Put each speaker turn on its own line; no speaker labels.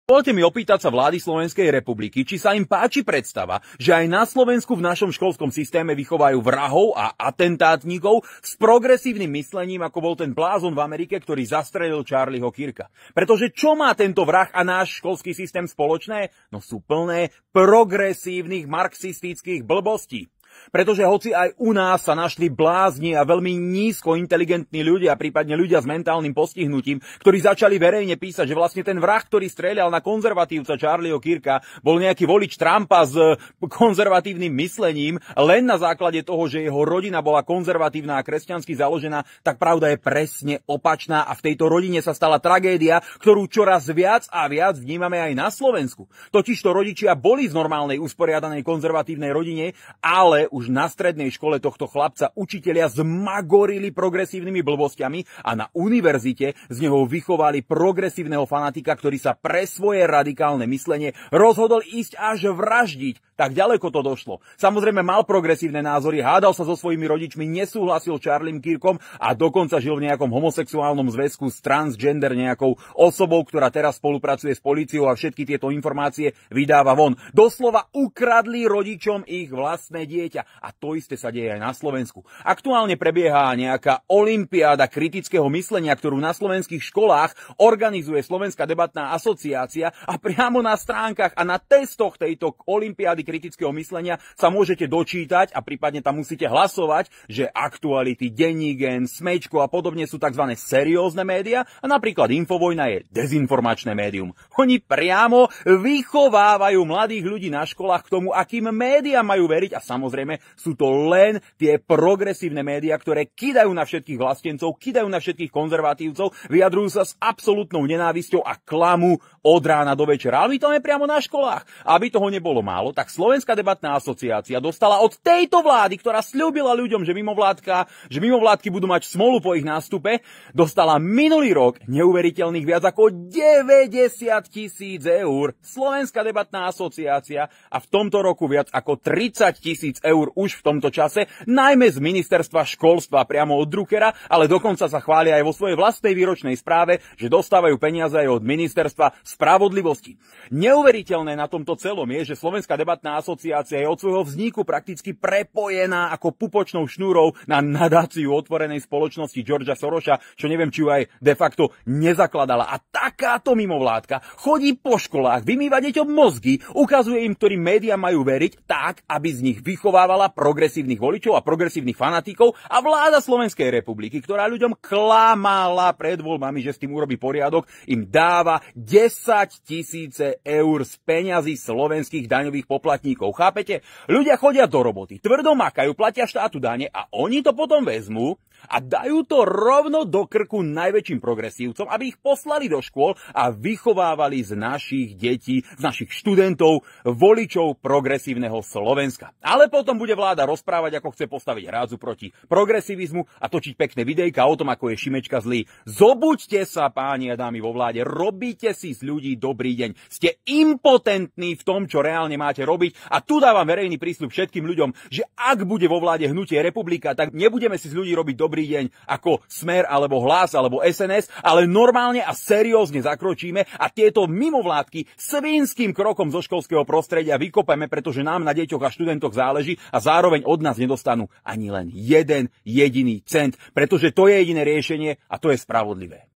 Poďte mi opýtať sa vlády Slovenskej republiky, či sa im páči predstava, že aj na Slovensku v našom školskom systéme vychovajú vrahov a atentátnikov s progresívnym myslením, ako bol ten blázon v Amerike, ktorý zastrelil Charlieho Kirka. Pretože čo má tento vrah a náš školský systém spoločné? No sú plné progresívnych marxistických blbostí. Pretože hoci aj u nás sa našli blázni a veľmi nízko inteligentní ľudia, prípadne ľudia s mentálnym postihnutím, ktorí začali verejne písať, že vlastne ten vrah, ktorý strieľal na konzervatívca Charlieho Kirka, bol nejaký volič Trumpa s konzervatívnym myslením, len na základe toho, že jeho rodina bola konzervatívna a kresťansky založená, tak pravda je presne opačná a v tejto rodine sa stala tragédia, ktorú čoraz viac a viac vnímame aj na Slovensku. Totižto rodičia boli z normálnej usporiadanej konzervatívnej rodine, ale už na strednej škole tohto chlapca učitelia zmagorili progresívnymi blbosťami a na univerzite z neho vychovali progresívneho fanatika, ktorý sa pre svoje radikálne myslenie rozhodol ísť až vraždiť. Tak ďaleko to došlo. Samozrejme mal progresívne názory, hádal sa so svojimi rodičmi, nesúhlasil s Charliem Kirkom a dokonca žil v nejakom homosexuálnom zväzku s transgender nejakou osobou, ktorá teraz spolupracuje s políciou a všetky tieto informácie vydáva von. Doslova ukradli rodičom ich vlastné dieťa. A to isté sa deje aj na Slovensku. Aktuálne prebieha nejaká olympiáda kritického myslenia, ktorú na slovenských školách organizuje Slovenská debatná asociácia a priamo na stránkach a na testoch tejto olympiády kritického myslenia sa môžete dočítať a prípadne tam musíte hlasovať, že Aktuality, Denník N, Smečko a podobne sú tzv. Seriózne médiá a napríklad Infovojna je dezinformačné médium. Oni priamo vychovávajú mladých ľudí na školách k tomu, akým médiám majú veriť a samozrejme sú to len tie progresívne médiá, ktoré kidajú na všetkých vlastencov, kidajú na všetkých konzervatívcov, vyjadrujú sa s absolútnou nenávisťou a klamu od rána do večera. Ale my to máme priamo na školách. Aby toho nebolo málo, tak Slovenská debatná asociácia dostala od tejto vlády, ktorá sľúbila ľuďom, že mimovládky budú mať smolu po ich nástupe, dostala minulý rok neuveriteľných viac ako 90 000 eur. Slovenská debatná asociácia a v tomto roku viac ako 30 000 eur už v tomto čase, najmä z ministerstva školstva priamo od Druckera, ale dokonca sa chvália aj vo svojej vlastnej výročnej správe, že dostávajú peniaze aj od ministerstva spravodlivosti. Neuveriteľné na tomto celom je, že Slovenská debatná asociácia je od svojho vzniku prakticky prepojená ako pupočnou šnúrou na nadáciu otvorenej spoločnosti Georgea Sorosa, čo neviem, či ju aj de facto nezakladala. A takáto mimovládka chodí po školách, vymýva deťom mozgy, ukazuje im, ktorým médiám majú veriť, tak, aby z nich vychovávala progresívnych voličov a progresívnych fanatikov a vláda Slovenskej republiky, ktorá ľuďom klamala pred voľbami, že s tým urobí poriadok, im dáva 10 000 eur z peňazí slovenských daňových poplatníkov. Chápete? Ľudia chodia do roboty, tvrdo makajú, platia štátu dane a oni to potom vezmú a dajú to rovno do krku najväčším progresívcom, aby ich poslali do škôl a vychovávali z našich detí, z našich študentov, voličov progresívneho Slovenska. Ale potom bude vláda rozprávať, ako chce postaviť hrádzu proti progresivizmu a točiť pekné videjka o tom, ako je Šimečka zlý. Zobuďte sa, páni a dámy vo vláde, robíte si z ľudí dobrý deň. Ste impotentní v tom, čo reálne máte robiť a tu dávam verejný prísľub všetkým ľuďom, že ak bude vo vláde hnutie Republika, tak nebudeme si z ľudí robiť dobrý deň ako Smer alebo Hlas alebo SNS, ale normálne a seriózne zakročíme a tieto mimovládky svinským krokom zo školského prostredia vykopeme, pretože nám na deťoch a študentoch záleží a zároveň od nás nedostanú ani len jeden jediný cent, pretože to je jediné riešenie a to je spravodlivé.